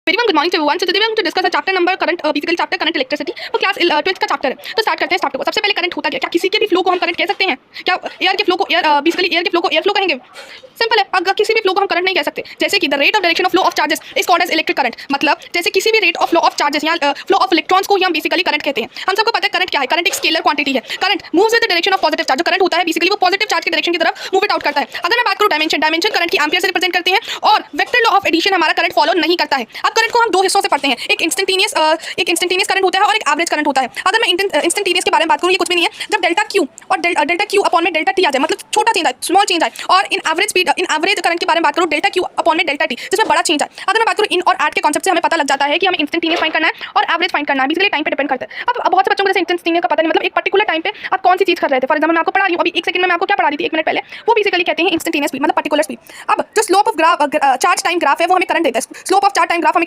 Very good morning to everyone. So today we are going to discuss a chapter number current basically chapter current electricity. वो class 12th का chapter है। तो start करते हैं chapter को। सबसे पहले करंट होता क्या? क्या किसी के भी फ्लो को हम करंट कह सकते हैं? क्या एयर के फ्लो को बेसिकली एयर के फ्लो को एयर फ्लो कहेंगे? सिंपल है। अगर किसी भी फ्लो को हम करंट नहीं कह सकते। जैसे कि the rate of direction of flow of charges is called as electric current. मतलब जैसे किसी भी rate of flow of charges या फ्लो ऑफ इलेक्ट्रॉन्स को ही हम बेसिकली करंट कहते हैं। हम सबको पता है करंट क्या है। करंट एक स्केलर क्वांटिटी है। Current moves with the direction of positive charge. जो करंट होता है बेसिकली वो पॉजिटिव चार्ज के डायरेक्शन की तरफ मूव इट आउट करता है। अगर मैं बात करूं डायमेंशन, डायमेंशन करंट की एम्पियर से रिप्रेजेंट करते हैं और वेक्टर लॉ ऑफ एडिशन हमारा करंट फॉलो नहीं करता है। अब करंट को हम दो हिस्सों से पढ़ते हैं। एक इंस्टेंटेनियस करंट होता है और एक एवरेज करंट होता है। अगर मैं इंस्टेंटेनियस के बारे में बात करूं, ये कुछ भी नहीं है। जब डेल्टा क्यू और डेल्टा क्यू अपॉन में डेल्टा टी आ जाए, मतलब छोटा चेंज आए, स्मॉल चेंज आए। और इन एवरेज करंट के बारे में बात करूं, डेल्टा क्यू अपॉन में डेल्टा टी, जिसमें बड़ा चेंज आए। अगर मैं बात करूं इन और आर्ट के कॉन्सेप्ट से हमें पता लग जाता है कि हमें इंस्टेंटेनियस फाइंड करना है और एवरेज फाइंड करना है। बेसिकली टाइम पे डिपेंड करता है। अब बहुत से बच्चों को जैसे इंस्टेंटेनियस का पता नहीं, मतलब एक पर्टिकुलर टाइम पे आप कौन सी चीज कर रहे थे। फॉर एग्जांपल मैं आपको पढ़ा रही हूं अभी, एक सेकंड में मैं आपको क्या पढ़ा रही थी, एक मिनट पहले, वो बेसिकली कहते हैं इंस्टेंटेनियस स्पीड, मतलब पर्टिकुलर स्पीड। अब जो slope of charge time graph है वो हमें करंट देता है। Slope of charge time graph हमें